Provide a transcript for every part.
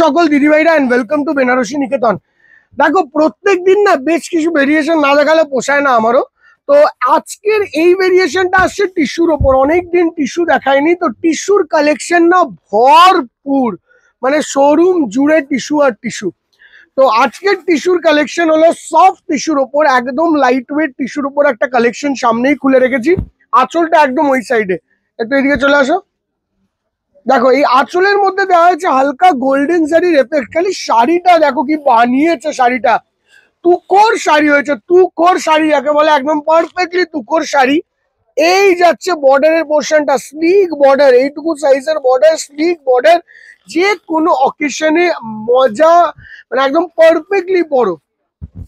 সকল দিদিভাইরা and welcome to Banarasi নিকেতন। দেখো প্রত্যেক দিন না বেশ কিছু ভেরিয়েশন না দেখালে পোষায় না আমারও। তো আজকের এই ভেরিয়েশনটা আসছে টিস্যুর ওপর। অনেকদিন টিস্যু দেখায়নি, তো টিস্যুর কালেকশন না ভরপুর, মানে শোরুম জুড়ে টিস্যু আর টিস্যু। তো আজকের টিস্যুর কালেকশন হলো সফট টিস্যুর ওপর, একদম লাইট ওয়েট টিস্যুর ওপর একটা কালেকশন সামনেই খুলে রেখেছি। আঁচলটা একদম ওই সাইডে, একটু এদিকে চলে আসো। দেখো এই আঁচলের মধ্যে দেওয়া হয়েছে হালকা গোল্ডেন শাড়ির এফেক্ট। খালি শাড়িটা দেখো কি বানিয়েছে, শাড়িটা তুকোর শাড়ি হয়েছে, তুকোর শাড়ি যাকে বলে, একদম পারফেক্টলি তুকোর শাড়ি। এই যাচ্ছে বর্ডারের পোর্শনটা, স্লিক বর্ডার, এইটুকু সাইজের বর্ডার, স্লিক বর্ডার, যে কোনো অকেশনে মজা, মানে একদম পারফেক্টলি বড়।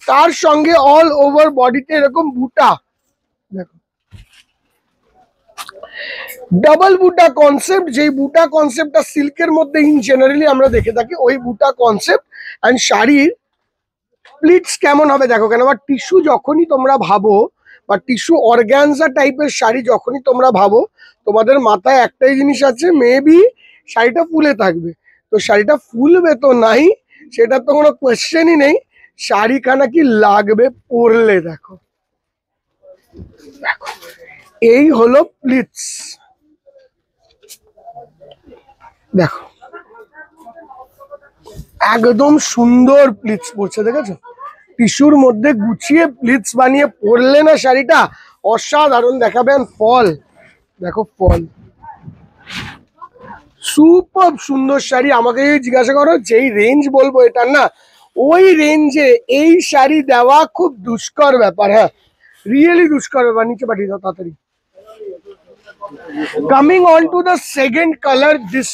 তার সঙ্গে অল ওভার বডিতে এরকম বুটা, দেখো ডাবল বুটা কনসেপ্ট। যেই বুটা কনসেপ্টটা সিল্কের মধ্যে ইন জেনারেলি আমরা দেখে থাকি, ওই বুটা কনসেপ্ট। অ্যান্ড শাড়ির প্লিটস কেমন হবে দেখো, কেন বা টিস্যু যখনই তোমরা ভাবো, বা টিস্যু অর্গানজা টাইপের শাড়ি যখনই তোমরা ভাবো, তোমাদের মাথায় একটাই জিনিস আছে, মেবি শাড়িটা ফুলে থাকবে। তো শাড়িটা ফুলবে তো নাই, সেটা তো কোনো কোয়েশ্চেনই নেই। শাড়িখানা কি লাগবে পরলে, দেখো দেখো এই হলো প্লিটস, দেখো একদম সুন্দর প্লিটস পড়ছে, দেখেছো? টিস্যুর মধ্যে গুছিয়ে প্লিটস বানিয়ে পরলে না শাড়িটা অসাধারণ দেখাবেন। ফল দেখো, ফল সুপার সুন্দর শাড়ি। আমাকে যদি জিজ্ঞাসা করো যেই রেঞ্জ বলবো এটার না, ওই রেঞ্জে এই শাড়ি দেওয়া খুব দুষ্কর ব্যাপার। হ্যাঁ, রিয়েলি দুষ্কর ব্যাপার। নিচে পাঠিয়ে দাও তাড়াতাড়ি। Coming on to the second colour, this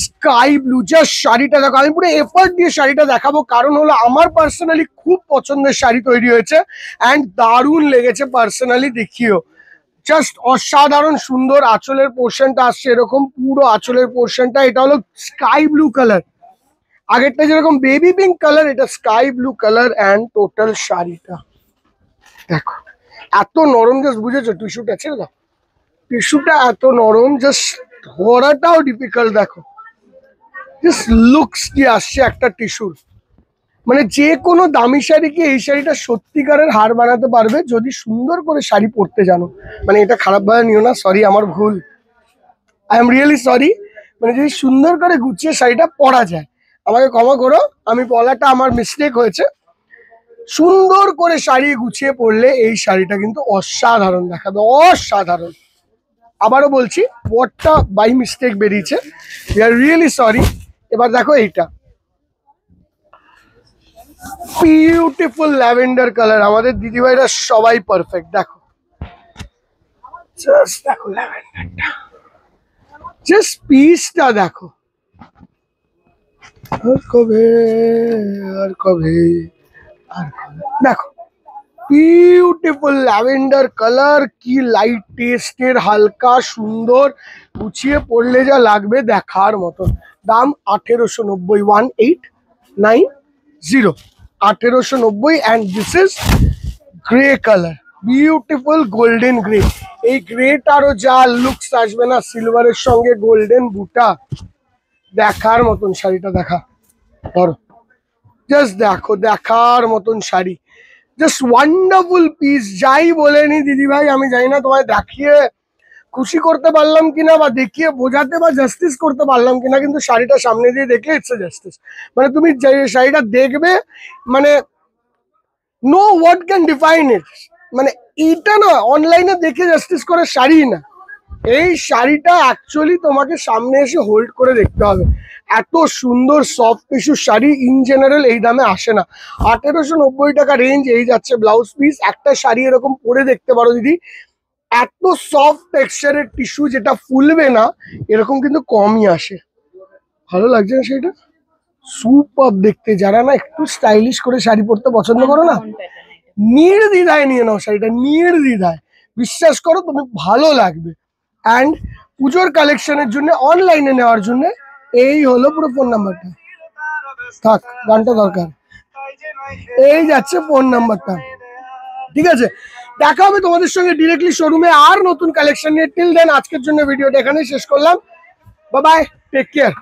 sky blue. Just শাড়িটা দেখো, আমি পুরো এফর্ট দিয়ে শাড়িটা দেখাবো, কারণ হলো আমার পার্সোনালি খুব পছন্দের শাড়ি তৈরি হয়েছে অ্যান্ড দারুণ লেগেছে পার্সোনালি। দেখিও জাস্ট অসাধারণ সুন্দর। আঁচলের পোর্শনটা আসছে এরকম, পুরো আঁচলের পোর্শনটা এটা হলো স্কাই ব্লু কালার। আগেরটা যেরকম বেবি পিঙ্ক কালার, এটা sky blue colour. And total শাড়িটা দেখো এত নরম, জাস্ট বুঝেছো? টিস্যুটা ছেড়ে দাও, টিস্যুটা এত নরম, জাস্ট ধরাটাও ডিফিকাল্ট। দেখো জাস্ট লুকস কি আসছে একটা টিস্যুর, মানে যে কোনো দামি শাড়িকে এই শাড়িটা সত্যিকারের হার বানাতে পারবে যদি সুন্দর করে শাড়ি পরতে জানো। মানে এটা খারাপভাবে নিও না, সরি আমার ভুল, আই এম রিয়েলি সরি। মানে যদি সুন্দর করে গুছিয়ে শাড়িটা পরা যায়, আমাকে ক্ষমা করো, আমি বলাটা আমার মিস্টেক হয়েছে। সুন্দর করে শাড়ি গুছিয়ে পরলে এই শাড়িটা কিন্তু অসাধারণ দেখাবে, অসাধারণ। আবারও বলছি, ওয়ার্ডটা বাই মিস্টেক বেরিয়েছে, উই আর রিয়েলি সরি। এবার দেখো এইটা বিউটিফুল ল্যাভেন্ডার কালার। আমাদের দিদিভাইরা সবাই পারফেক্ট। দেখো জাস্ট দেখো ল্যাভেন্ডারটা, জাস্ট পিসটা দেখো। আর কবে, আর কবে, আর কবে, দেখো বিউটিফুল ল্যাভেন্ডার কালার, কি লাইট টেস্টের, হালকা সুন্দর, গুছিয়ে পড়লে যা লাগবে দেখার মতন। দাম 1890, 1890, 1890। And this is grey colour, beautiful golden grey. এই গ্রেটারও যা লুকস আসবে না, সিলভারের সঙ্গে গোল্ডেন বুটা, দেখার মতন শাড়িটা। দেখা ধরো, জাস্ট দেখো দেখার মতন শাড়ি, জাস্ট ওয়ান্ডারফুল পিস। যাই বলে নি দিদি ভাই, আমি জানি না তোমায় দেখিয়ে খুশি করতে পারলাম কিনা, বা দেখিয়ে বোঝাতে বা জাস্টিস করতে পারলাম কিনা, কিন্তু শাড়িটা সামনে দিয়ে দেখলে ইটস জাস্টিস। মানে তুমি যে শাড়িটা দেখবে, মানে নো ওয়ার্ড ক্যান ডিফাইন ইট। মানে এইটা না অনলাইনে দেখে জাস্টিস করে শাড়ি না, এই শাড়িটা অ্যাকচুয়ালি তোমাকে সামনে এসে হোল্ড করে দেখতে হবে। এত সুন্দর সফট টিস্যুর শাড়ি ইন জেনারেল এই দামে আসে না। 1890 টাকা রেঞ্জ। এই যাচ্ছে ব্লাউজ পিস। একটা শাড়ি এরকম পরে দেখতে পারো দিদি, এত সফট টেক্সচারের টিস্যু যেটা ফুলবে না, এরকম কিন্তু কমই আসে। ভালো লাগছে না শাড়িটা? সুপার দেখতে। যারা না একটু স্টাইলিশ করে শাড়ি পরতে পছন্দ করো না, নির্দ্বিধায় নিয়ে নাও শাড়িটা, নির্দ্বিধায়। বিশ্বাস করো তুমি, ভালো লাগবে। অ্যান্ড পুজোর কালেকশনের জন্য, অনলাইনে নেওয়ার জন্য, এই হলো পুরো ফোন নাম্বারটা। থাক, গানটা দরকার। এই যাচ্ছে ফোন নাম্বারটা, ঠিক আছে? দেখা হবে তোমাদের সঙ্গে ডিরেক্টলি শোরুমে আর নতুন কালেকশন নিয়ে। টিল দেন আজকের জন্য ভিডিওটা এখানেই শেষ করলাম। Bye bye, take care.